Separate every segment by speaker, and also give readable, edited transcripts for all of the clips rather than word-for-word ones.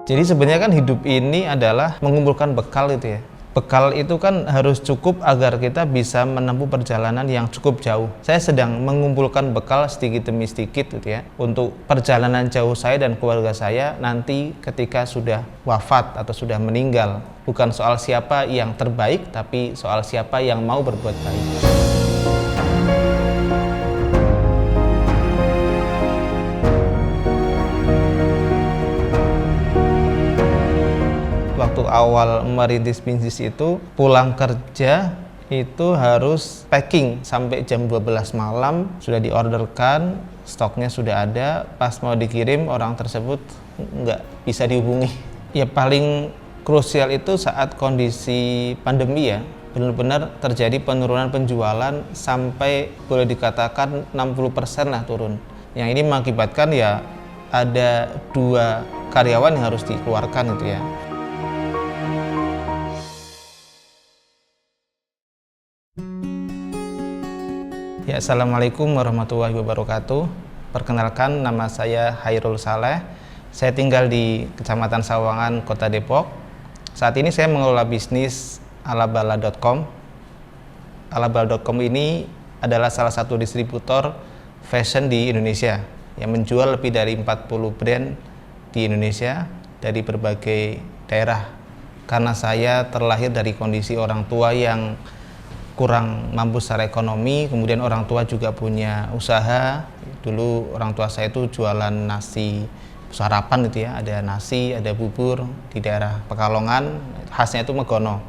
Speaker 1: Jadi sebenarnya kan hidup ini adalah mengumpulkan bekal itu ya. Bekal itu kan harus cukup agar kita bisa menempuh perjalanan yang cukup jauh. Saya sedang mengumpulkan bekal sedikit demi sedikit gitu ya, untuk perjalanan jauh saya dan keluarga saya nanti ketika sudah wafat atau sudah meninggal. Bukan soal siapa yang terbaik, tapi soal siapa yang mau berbuat baik. Waktu awal merintis bisnis itu, pulang kerja itu harus packing sampai jam 12 malam, sudah diorderkan, stoknya sudah ada, pas mau dikirim orang tersebut nggak bisa dihubungi. Ya paling krusial itu saat kondisi pandemi ya, benar-benar terjadi penurunan penjualan sampai boleh dikatakan 60% lah turun. Yang ini mengakibatkan ya ada 2 karyawan yang harus dikeluarkan itu ya. Ya, Assalamualaikum warahmatullahi wabarakatuh. Perkenalkan, nama saya Hairul Saleh. Saya tinggal di Kecamatan Sawangan, Kota Depok. Saat ini saya mengelola bisnis alabala.com. Alabala.com ini adalah salah satu distributor fashion di Indonesia yang menjual lebih dari 40 brand di Indonesia dari berbagai daerah. Karena saya terlahir dari kondisi orang tua yang kurang mampu secara ekonomi, kemudian orang tua juga punya usaha. Dulu orang tua saya itu jualan nasi sarapan gitu ya, ada nasi, ada bubur di daerah Pekalongan, khasnya itu Megono.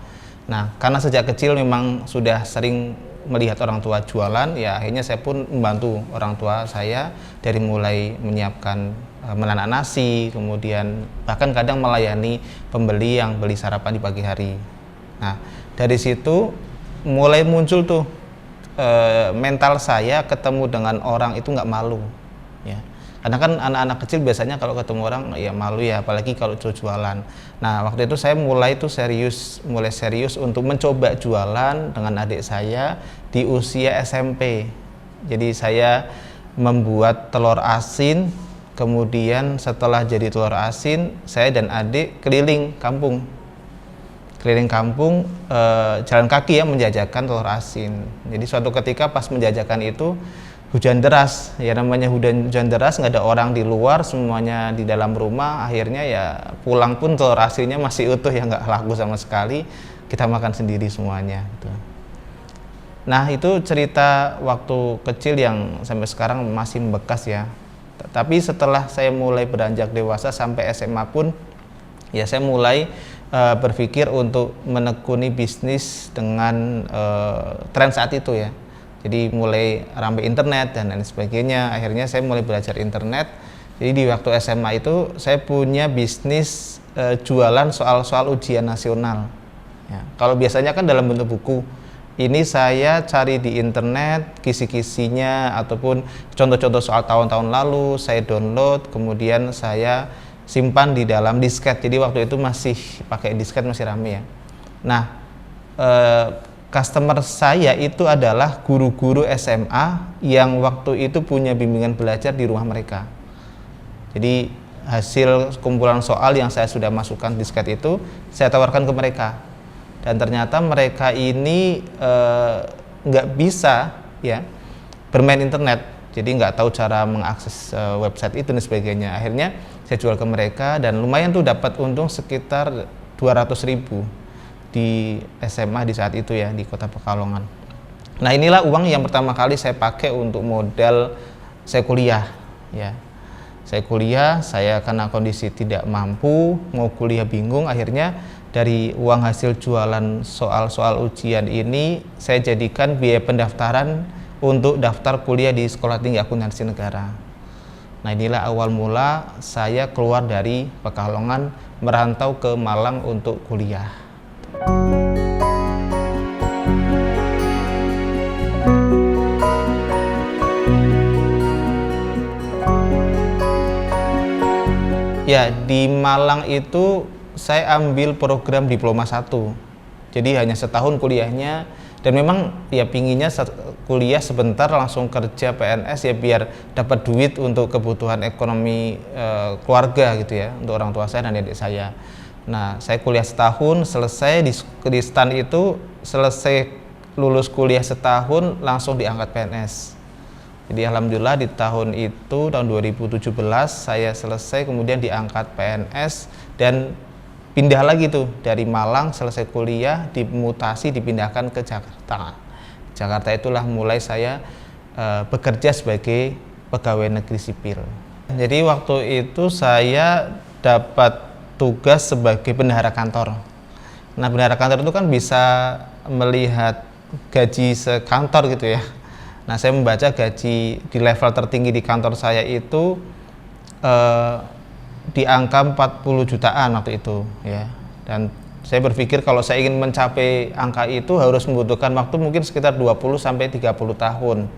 Speaker 1: Nah, karena sejak kecil memang sudah sering melihat orang tua jualan, ya akhirnya saya pun membantu orang tua saya dari mulai menyiapkan menanak nasi, kemudian bahkan kadang melayani pembeli yang beli sarapan di pagi hari. Nah, dari situ mulai muncul tuh mental saya ketemu dengan orang itu nggak malu ya, karena kan anak-anak kecil biasanya kalau ketemu orang ya malu ya, apalagi kalau jualan. Nah, waktu itu saya mulai serius untuk mencoba jualan dengan adik saya di usia SMP. Jadi saya membuat telur asin, kemudian setelah jadi telur asin saya dan adik keliling kampung jalan kaki ya, menjajakan telur asin. Jadi suatu ketika pas menjajakan itu hujan deras, ya namanya hujan deras, nggak ada orang di luar, semuanya di dalam rumah. Akhirnya ya pulang pun telur asinnya masih utuh ya, nggak laku sama sekali. Kita makan sendiri semuanya gitu. Nah, itu cerita waktu kecil yang sampai sekarang masih membekas ya. Tapi setelah saya mulai beranjak dewasa sampai SMA pun ya saya mulai berpikir untuk menekuni bisnis dengan tren saat itu ya. Jadi mulai ramai internet dan lain sebagainya. Akhirnya saya mulai belajar internet. Jadi di waktu SMA itu saya punya bisnis jualan soal-soal ujian nasional ya. Kalau biasanya kan dalam bentuk buku, ini saya cari di internet kisi-kisinya ataupun contoh-contoh soal tahun-tahun lalu, saya download, kemudian saya simpan di dalam disket. Jadi waktu itu masih pakai disket, masih rame ya. Nah, customer saya itu adalah guru-guru SMA yang waktu itu punya bimbingan belajar di rumah mereka. Jadi hasil kumpulan soal yang saya sudah masukkan disket itu saya tawarkan ke mereka, dan ternyata mereka ini nggak bisa ya bermain internet, jadi nggak tahu cara mengakses website itu dan sebagainya. Akhirnya saya jual ke mereka dan lumayan tuh, dapat untung sekitar 200.000 di SMA di saat itu ya, di Kota Pekalongan. Nah, inilah uang yang pertama kali saya pakai untuk modal saya kuliah ya. Saya karena kondisi tidak mampu, mau kuliah bingung, akhirnya dari uang hasil jualan soal-soal ujian ini saya jadikan biaya pendaftaran untuk daftar kuliah di Sekolah Tinggi Akuntansi Negara. Nah, inilah awal mula saya keluar dari Pekalongan merantau ke Malang untuk kuliah. Ya, di Malang itu saya ambil program Diploma 1. Jadi hanya setahun kuliahnya dan memang ya pinginnya kuliah sebentar langsung kerja PNS ya biar dapat duit untuk kebutuhan ekonomi keluarga gitu ya, untuk orang tua saya dan adik saya. Nah, saya kuliah setahun, selesai di STAN itu, selesai lulus kuliah setahun langsung diangkat PNS. Jadi alhamdulillah di tahun itu, tahun 2017 saya selesai kemudian diangkat PNS dan pindah lagi tuh dari Malang, selesai kuliah dimutasi dipindahkan ke Jakarta. Jakarta itulah mulai saya bekerja sebagai pegawai negeri sipil. Jadi waktu itu saya dapat tugas sebagai bendahara kantor. Nah, bendahara kantor itu kan bisa melihat gaji sekantor gitu ya. Nah, saya membaca gaji di level tertinggi di kantor saya itu di angka 40 jutaan waktu itu ya. Dan saya berpikir kalau saya ingin mencapai angka itu harus membutuhkan waktu mungkin sekitar 20 sampai 30 tahun.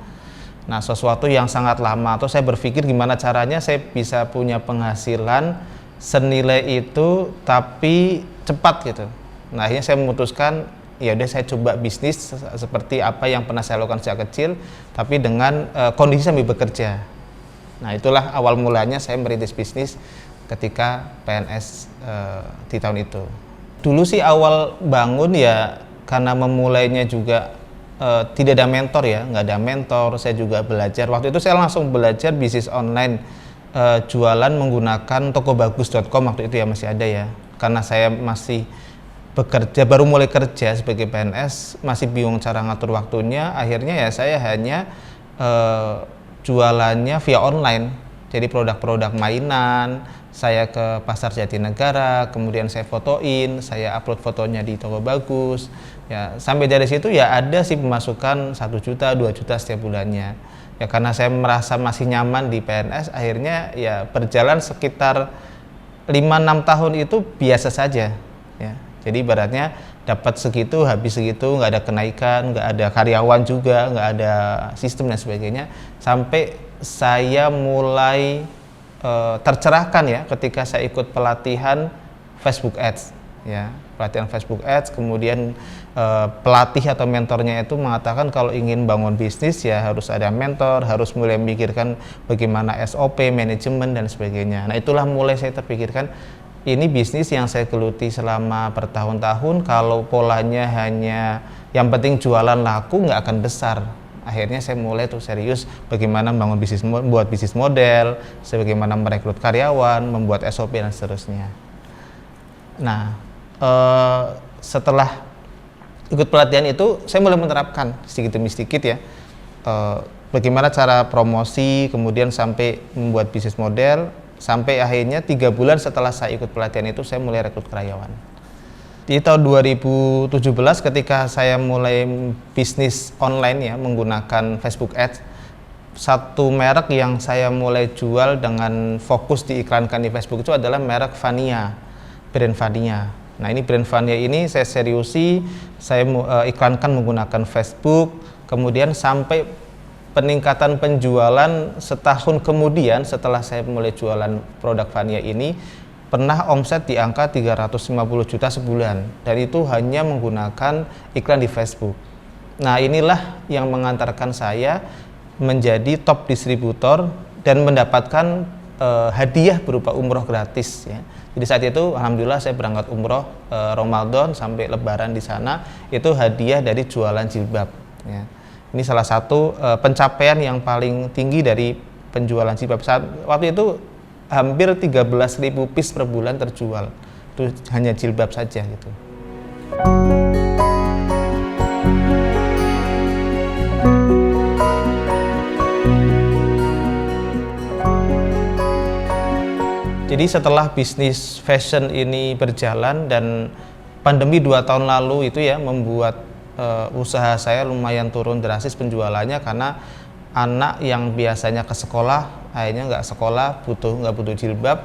Speaker 1: Nah, sesuatu yang sangat lama. Atau saya berpikir gimana caranya saya bisa punya penghasilan senilai itu tapi cepat gitu. Nah, akhirnya saya memutuskan ya udah saya coba bisnis seperti apa yang pernah saya lakukan sejak kecil tapi dengan kondisi sambil bekerja. Nah, itulah awal mulanya saya merintis bisnis ketika PNS di tahun itu. Dulu sih awal bangun ya karena memulainya juga tidak ada mentor ya, nggak ada mentor, saya juga belajar. Waktu itu saya langsung belajar bisnis online, jualan menggunakan tokobagus.com waktu itu ya, masih ada ya. Karena saya masih bekerja, baru mulai kerja sebagai PNS, masih bingung cara ngatur waktunya, akhirnya ya saya hanya jualannya via online. Jadi produk-produk mainan, saya ke Pasar Jatinegara, kemudian saya fotoin, saya upload fotonya di Toko Bagus. Ya, sampai dari situ ya ada sih pemasukan 1 juta, 2 juta setiap bulannya. Ya karena saya merasa masih nyaman di PNS, akhirnya ya berjalan sekitar 5-6 tahun itu biasa saja. Ya. Jadi ibaratnya dapat segitu, habis segitu, nggak ada kenaikan, nggak ada karyawan juga, nggak ada sistem dan sebagainya. Sampai saya mulai tercerahkan ya ketika saya ikut pelatihan Facebook Ads. Ya, pelatihan Facebook Ads, kemudian pelatih atau mentornya itu mengatakan kalau ingin bangun bisnis ya harus ada mentor, harus mulai memikirkan bagaimana SOP, manajemen dan sebagainya. Nah, itulah mulai saya terpikirkan ini bisnis yang saya geluti selama bertahun-tahun, kalau polanya hanya yang penting jualan laku nggak akan besar. Akhirnya saya mulai tuh serius bagaimana membangun bisnis, membuat bisnis model, bagaimana merekrut karyawan, membuat SOP dan seterusnya. Nah, setelah ikut pelatihan itu saya mulai menerapkan sedikit demi sedikit ya bagaimana cara promosi, kemudian sampai membuat bisnis model, sampai akhirnya 3 bulan setelah saya ikut pelatihan itu saya mulai rekrut karyawan. Di tahun 2017 ketika saya mulai bisnis online ya menggunakan Facebook Ads, satu merek yang saya mulai jual dengan fokus diiklankan di Facebook itu adalah merek Vania, brand Vania. Nah, ini brand Vania ini saya seriusi, saya iklankan menggunakan Facebook, kemudian sampai peningkatan penjualan setahun kemudian setelah saya mulai jualan produk Vania ini pernah omset di angka 350 juta sebulan, dan itu hanya menggunakan iklan di Facebook. Nah, inilah yang mengantarkan saya menjadi top distributor dan mendapatkan hadiah berupa umroh gratis ya. Jadi saat itu alhamdulillah saya berangkat umroh Ramadan sampai Lebaran di sana, itu hadiah dari jualan jilbab ya. Ini salah satu pencapaian yang paling tinggi dari penjualan jilbab. Waktu itu hampir 13.000 piece per bulan terjual. Itu hanya jilbab saja gitu. Jadi setelah bisnis fashion ini berjalan dan pandemi 2 tahun lalu itu ya membuat usaha saya lumayan turun drastis penjualannya, karena anak yang biasanya ke sekolah akhirnya nggak sekolah, nggak butuh jilbab.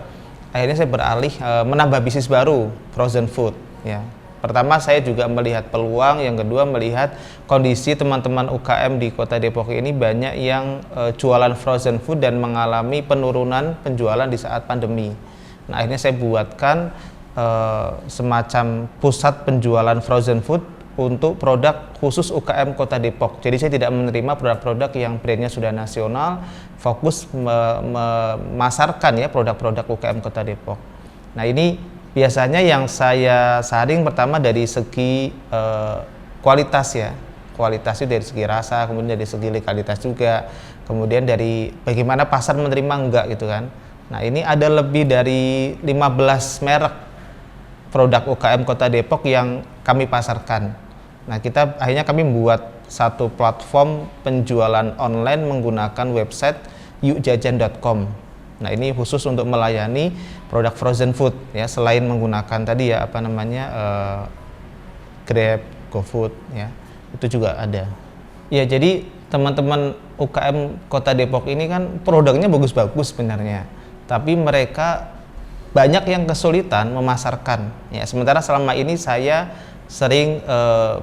Speaker 1: Akhirnya saya beralih menambah bisnis baru, frozen food ya. Pertama saya juga melihat peluang, yang kedua melihat kondisi teman-teman UKM di Kota Depok ini banyak yang jualan frozen food dan mengalami penurunan penjualan di saat pandemi. Nah, akhirnya saya buatkan semacam pusat penjualan frozen food untuk produk khusus UKM Kota Depok. Jadi saya tidak menerima produk-produk yang brandnya sudah nasional, fokus memasarkan ya produk-produk UKM Kota Depok. Nah ini biasanya yang saya saring pertama dari segi kualitas ya, kualitas itu dari segi rasa, kemudian dari segi legalitas juga, kemudian dari bagaimana pasar menerima enggak gitu kan. Nah ini ada lebih dari 15 merek produk UKM Kota Depok yang kami pasarkan. Nah akhirnya kami membuat satu platform penjualan online menggunakan website yukjajan.com. Nah ini khusus untuk melayani produk frozen food ya, selain menggunakan tadi ya Grab, GoFood ya, itu juga ada. Ya jadi teman-teman UKM Kota Depok ini kan produknya bagus-bagus sebenarnya, tapi mereka banyak yang kesulitan memasarkan ya. Sementara selama ini saya sering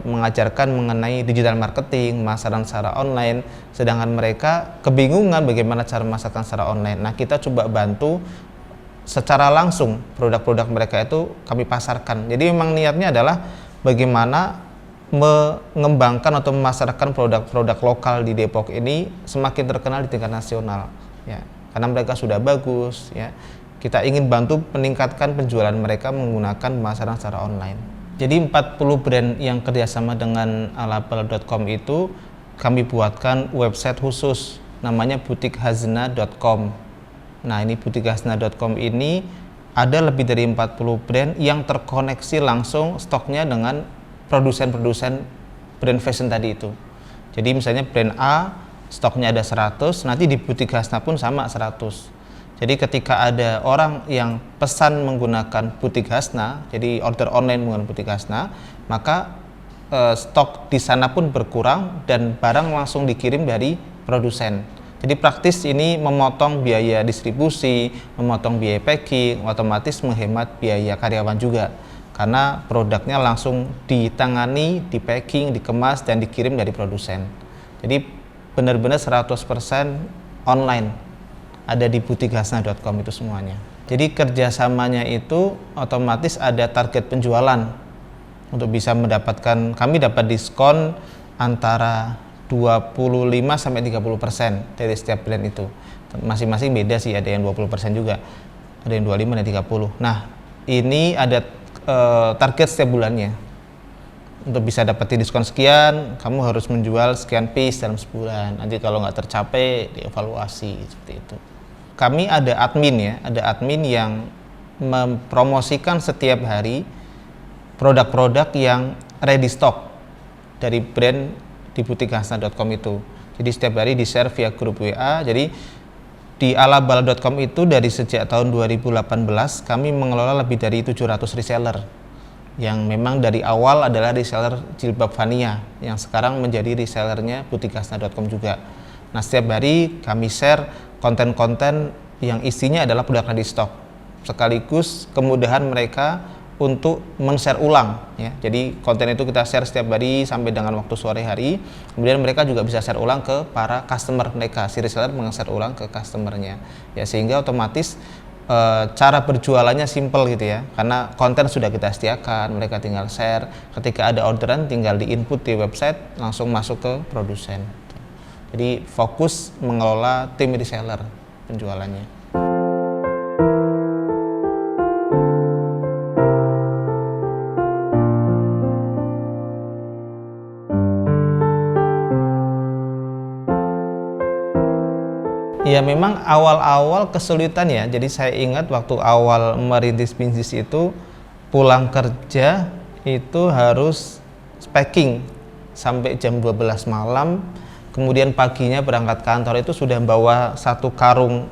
Speaker 1: mengajarkan mengenai digital marketing, pemasaran secara online, sedangkan mereka kebingungan bagaimana cara memasarkan secara online. Nah kita coba bantu secara langsung produk-produk mereka itu kami pasarkan. Jadi memang niatnya adalah bagaimana mengembangkan atau memasarkan produk-produk lokal di Depok ini semakin terkenal di tingkat nasional ya, karena mereka sudah bagus ya. Kita ingin bantu meningkatkan penjualan mereka menggunakan pemasaran secara online. Jadi 40 brand yang kerjasama dengan label.com itu kami buatkan website khusus namanya butikhazna.com. Nah ini butikhazna.com ini ada lebih dari 40 brand yang terkoneksi langsung stoknya dengan produsen-produsen brand fashion tadi itu. Jadi misalnya brand A stoknya ada 100, nanti di Butik Hazna pun sama 100. Jadi ketika ada orang yang pesan menggunakan Butik Hazna, jadi order online menggunakan Butik Hazna, maka stok di sana pun berkurang dan barang langsung dikirim dari produsen. Jadi praktis ini memotong biaya distribusi, memotong biaya packing, otomatis menghemat biaya karyawan juga. Karena produknya langsung ditangani, di packing, dikemas, dan dikirim dari produsen. Jadi benar-benar 100% online. Ada di butikhazna.com itu semuanya. Jadi kerjasamanya itu otomatis ada target penjualan untuk bisa mendapatkan, kami dapat diskon antara 25-30% dari setiap brand itu. Masing-masing beda sih, ada yang 20% juga, ada yang 25 dan 30. Nah ini ada target setiap bulannya. Untuk bisa dapetin diskon sekian, kamu harus menjual sekian piece dalam sebulan. Nanti kalau nggak tercapai, dievaluasi seperti itu. Kami ada admin ya, ada admin yang mempromosikan setiap hari produk-produk yang ready stock dari brand di butikhazna.com itu. Jadi setiap hari di share via grup WA. Jadi di alabal.com itu dari sejak tahun 2018 kami mengelola lebih dari 700 reseller yang memang dari awal adalah reseller jilbab Vania yang sekarang menjadi resellernya butikhazna.com juga. Nah setiap hari kami share konten-konten yang isinya adalah produk ready stock, sekaligus kemudahan mereka untuk men-share ulang ya. Jadi konten itu kita share setiap hari sampai dengan waktu sore hari, kemudian mereka juga bisa share ulang ke para customer mereka, si reseller meng-share ulang ke customernya ya, sehingga otomatis cara berjualannya simple gitu ya, karena konten sudah kita sediakan, mereka tinggal share, ketika ada orderan tinggal di input di website langsung masuk ke produsen. Jadi fokus mengelola tim reseller penjualannya. Ya memang awal-awal kesulitan ya. Jadi saya ingat waktu awal merintis bisnis itu pulang kerja itu harus packing sampai jam 12 malam. Kemudian paginya berangkat kantor itu sudah bawa satu karung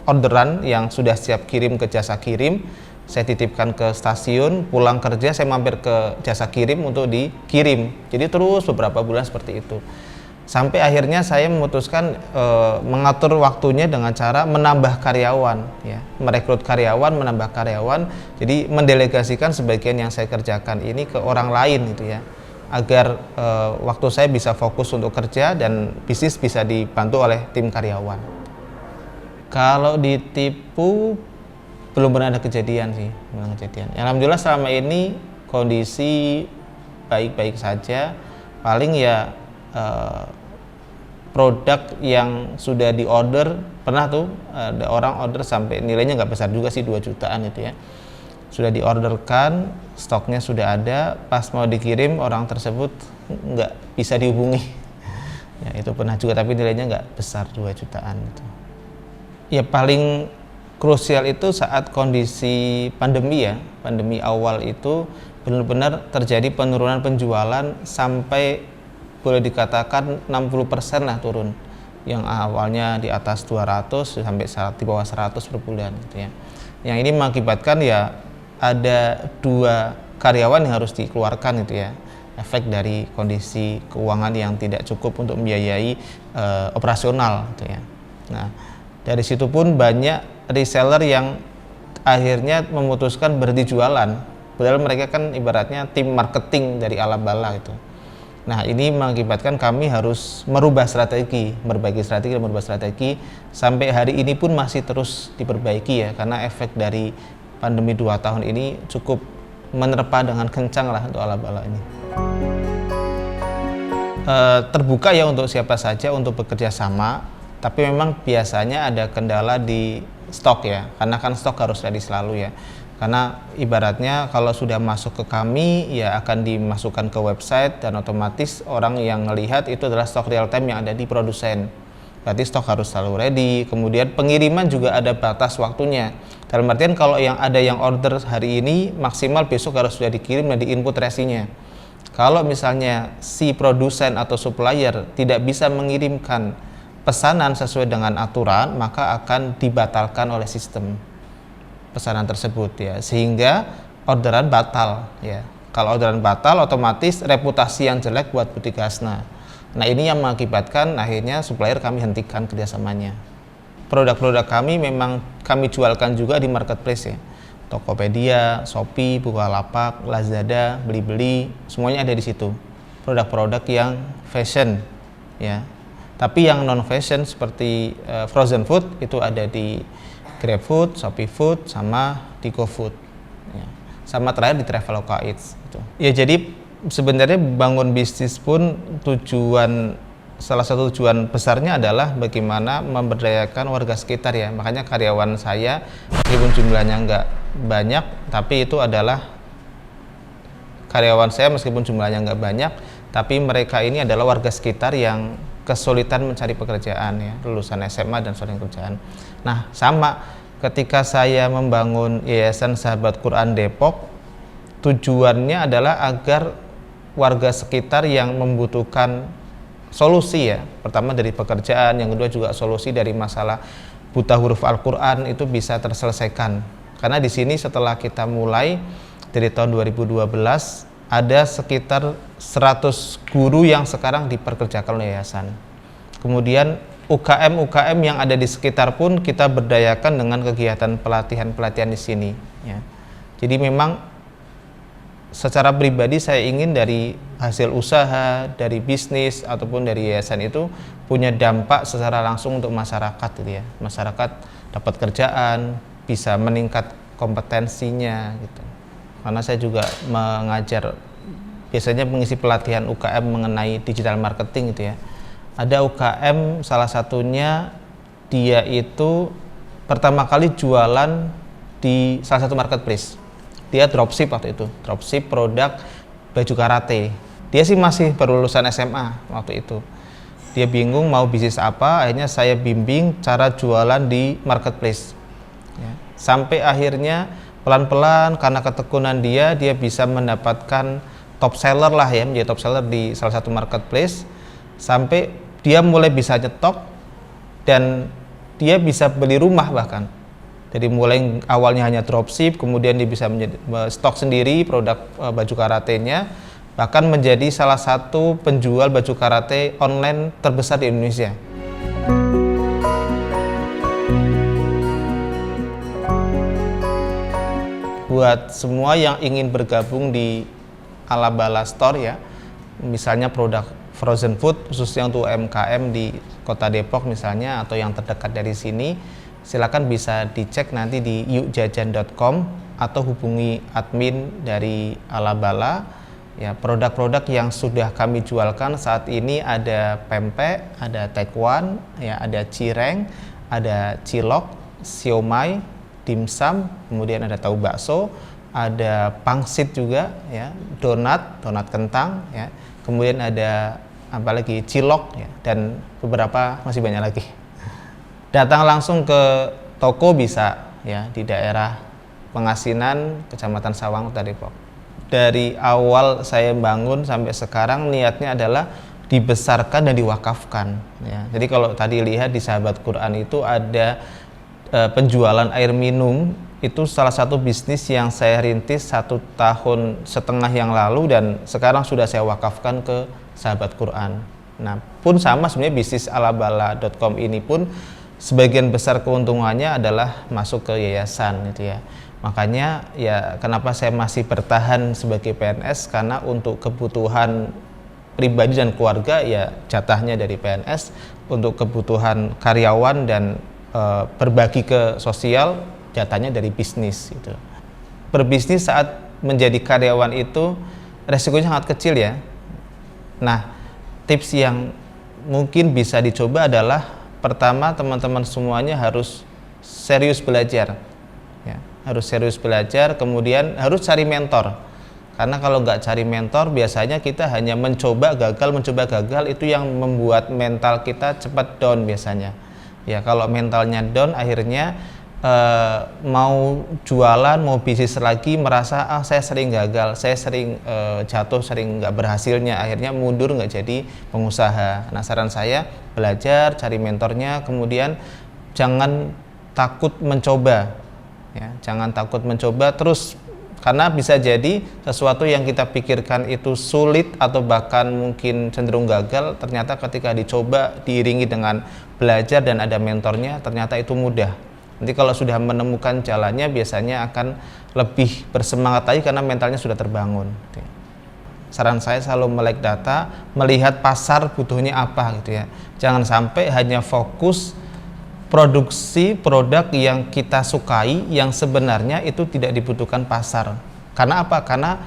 Speaker 1: orderan yang sudah siap kirim ke jasa kirim. Saya titipkan ke stasiun, pulang kerja saya mampir ke jasa kirim untuk dikirim. Jadi terus beberapa bulan seperti itu. Sampai akhirnya saya memutuskan mengatur waktunya dengan cara menambah karyawan, ya, merekrut karyawan, menambah karyawan. Jadi mendelegasikan sebagian yang saya kerjakan ini ke orang lain, gitu ya, agar waktu saya bisa fokus untuk kerja dan bisnis bisa dibantu oleh tim karyawan. Kalau ditipu belum pernah ada kejadian sih, belum kejadian. Alhamdulillah selama ini kondisi baik-baik saja. Paling ya produk yang sudah diorder, pernah tuh ada orang order sampai nilainya nggak besar juga sih, 2 jutaan itu ya, sudah diorderkan, stoknya sudah ada, pas mau dikirim orang tersebut nggak bisa dihubungi. Ya, itu pernah juga, tapi nilainya nggak besar, 2 jutaan gitu. Ya paling krusial itu saat kondisi pandemi ya, pandemi awal itu benar-benar terjadi penurunan penjualan sampai boleh dikatakan 60% lah turun. Yang awalnya di atas 200 sampai di bawah 100 per bulan gitu ya. Yang ini mengakibatkan ya ada 2 karyawan yang harus dikeluarkan gitu ya. Efek dari kondisi keuangan yang tidak cukup untuk membiayai operasional gitu ya. Nah, dari situ pun banyak reseller yang akhirnya memutuskan berhenti jualan. Padahal mereka kan ibaratnya tim marketing dari Alabala gitu. Nah, ini mengakibatkan kami harus merubah strategi, memperbaiki strategi dan merubah strategi. Sampai hari ini pun masih terus diperbaiki ya, karena efek dari pandemi 2 tahun ini cukup menerpa dengan kencang lah untuk Alabala ini. Terbuka ya untuk siapa saja untuk bekerja sama. Tapi memang biasanya ada kendala di stok ya, karena kan stok harus ready selalu ya. Karena ibaratnya kalau sudah masuk ke kami ya akan dimasukkan ke website dan otomatis orang yang melihat itu adalah stok real time yang ada di produsen. Berarti stok harus selalu ready. Kemudian pengiriman juga ada batas waktunya. Dalam artian kalau ada yang order hari ini maksimal besok harus sudah dikirim dan diinput resinya. Kalau misalnya si produsen atau supplier tidak bisa mengirimkan pesanan sesuai dengan aturan, maka akan dibatalkan oleh sistem pesanan tersebut ya, sehingga orderan batal ya. Kalau orderan batal otomatis reputasi yang jelek buat Butik Hasna. Nah, ini yang mengakibatkan akhirnya supplier kami hentikan kerjasamanya. Produk-produk kami memang kami jualkan juga di marketplace ya, Tokopedia, Shopee, Bukalapak, Lazada, Blibli, semuanya ada di situ. Produk-produk yang fashion ya. Tapi yang non fashion seperti frozen food itu ada di GrabFood, Shopee Food, sama di GoFood. Ya. Sama terakhir di Traveloka Eats. Gitu. Ya jadi sebenarnya bangun bisnis pun salah satu tujuan besarnya adalah bagaimana memberdayakan warga sekitar ya. Makanya karyawan saya meskipun jumlahnya nggak banyak, tapi itu adalah karyawan saya meskipun jumlahnya nggak banyak, tapi mereka ini adalah warga sekitar yang kesulitan mencari pekerjaan ya, lulusan SMA dan soal kerjaan. Nah, sama ketika saya membangun Yayasan Sahabat Quran Depok, tujuannya adalah agar warga sekitar yang membutuhkan solusi ya, pertama dari pekerjaan, yang kedua juga solusi dari masalah buta huruf Al-Quran itu bisa terselesaikan. Karena di sini setelah kita mulai dari tahun 2012 ada sekitar 100 guru yang sekarang diperkerjakan oleh yayasan. Kemudian UKM yang ada di sekitar pun kita berdayakan dengan kegiatan pelatihan di sini ya. Jadi memang secara pribadi saya ingin dari hasil usaha, dari bisnis ataupun dari yayasan itu punya dampak secara langsung untuk masyarakat gitu ya. Masyarakat dapat kerjaan, bisa meningkat kompetensinya gitu. Karena saya juga mengajar, biasanya mengisi pelatihan UKM mengenai digital marketing gitu ya. Ada UKM salah satunya dia itu pertama kali jualan di salah satu marketplace. Dia dropship waktu itu, dropship produk baju karate. Dia sih masih baru lulusan SMA waktu itu. Dia bingung mau bisnis apa, akhirnya saya bimbing cara jualan di marketplace. Ya. Sampai akhirnya pelan-pelan karena ketekunan dia bisa mendapatkan top seller lah ya, menjadi top seller di salah satu marketplace, sampai dia mulai bisa nyetok dan dia bisa beli rumah bahkan. Jadi mulai awalnya hanya dropship, kemudian dia bisa stok sendiri produk baju karatenya, bahkan menjadi salah satu penjual baju karate online terbesar di Indonesia. Buat semua yang ingin bergabung di Alabala Store ya, misalnya produk frozen food khususnya untuk UMKM di Kota Depok misalnya atau yang terdekat dari sini, silakan bisa dicek nanti di yukjajan.com atau hubungi admin dari Alabala Ya, produk-produk yang sudah kami jualkan saat ini ada pempek, ada taekwan, ya, ada cireng, ada cilok, siomay, dimsum, kemudian ada tahu bakso, ada pangsit juga, ya, donat kentang, ya, kemudian ada apalagi cilok, ya, dan beberapa masih banyak lagi. Datang langsung ke toko bisa, ya, di daerah Pengasinan, Kecamatan Sawang, Kota Depok. Dari awal saya bangun sampai sekarang niatnya adalah dibesarkan dan diwakafkan, ya. Jadi kalau tadi lihat di Sahabat Quran itu ada penjualan air minum, itu salah satu bisnis yang saya rintis 1,5 tahun yang lalu dan sekarang sudah saya wakafkan ke Sahabat Quran. Nah, pun sama sebenarnya bisnis alabala.com ini pun sebagian besar keuntungannya adalah masuk ke yayasan gitu ya. Makanya ya kenapa saya masih bertahan sebagai PNS, karena untuk kebutuhan pribadi dan keluarga ya jatahnya dari PNS, untuk kebutuhan karyawan dan berbagi ke sosial jatahnya dari bisnis gitu. Berbisnis saat menjadi karyawan itu resikonya sangat kecil ya. Nah, tips yang mungkin bisa dicoba adalah pertama, teman-teman semuanya harus serius belajar, ya, harus serius belajar, kemudian harus cari mentor. Karena kalau nggak cari mentor, biasanya kita hanya mencoba gagal, itu yang membuat mental kita cepat down biasanya. Ya, kalau mentalnya down, akhirnya mau jualan, mau bisnis lagi, merasa saya sering gagal, saya sering jatuh, sering nggak berhasilnya, akhirnya mundur, nggak jadi pengusaha. Nah, saran saya belajar, cari mentornya, kemudian jangan takut mencoba, ya, jangan takut mencoba terus, karena bisa jadi sesuatu yang kita pikirkan itu sulit atau bahkan mungkin cenderung gagal, ternyata ketika dicoba diiringi dengan belajar dan ada mentornya, ternyata itu mudah. Nanti kalau sudah menemukan jalannya biasanya akan lebih bersemangat lagi karena mentalnya sudah terbangun. Saran saya selalu melek data, melihat pasar butuhnya apa gitu ya. Jangan sampai hanya fokus produksi produk yang kita sukai yang sebenarnya itu tidak dibutuhkan pasar. Karena apa? Karena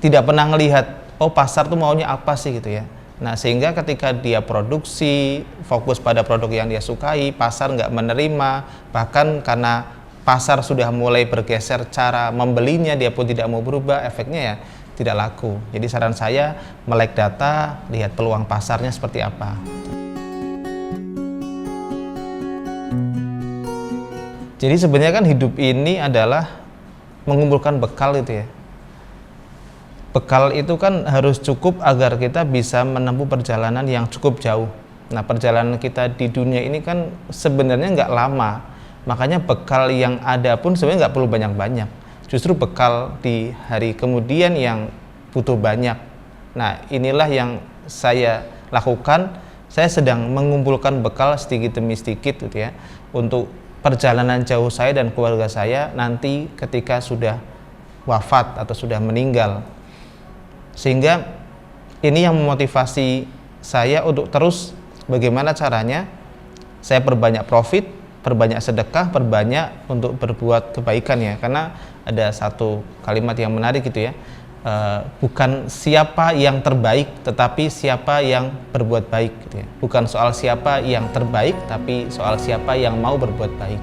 Speaker 1: tidak pernah melihat pasar tuh maunya apa sih gitu ya. Nah, sehingga ketika dia produksi, fokus pada produk yang dia sukai, pasar nggak menerima, bahkan karena pasar sudah mulai bergeser cara membelinya, dia pun tidak mau berubah, efeknya ya tidak laku. Jadi saran saya melek data, lihat peluang pasarnya seperti apa. Jadi sebenarnya kan hidup ini adalah mengumpulkan bekal itu ya. Bekal itu kan harus cukup agar kita bisa menempuh perjalanan yang cukup jauh. Nah, perjalanan kita di dunia ini kan sebenarnya nggak lama, makanya bekal yang ada pun sebenarnya nggak perlu banyak-banyak. Justru bekal di hari kemudian yang butuh banyak. Nah, inilah yang saya lakukan. Saya sedang mengumpulkan bekal sedikit demi sedikit gitu ya, untuk perjalanan jauh saya dan keluarga saya nanti ketika sudah wafat atau sudah meninggal. Sehingga ini yang memotivasi saya untuk terus bagaimana caranya saya perbanyak profit, perbanyak sedekah, perbanyak untuk berbuat kebaikan ya. Karena ada satu kalimat yang menarik gitu ya, bukan siapa yang terbaik tetapi siapa yang berbuat baik gitu ya. Bukan soal siapa yang terbaik tapi soal siapa yang mau berbuat baik.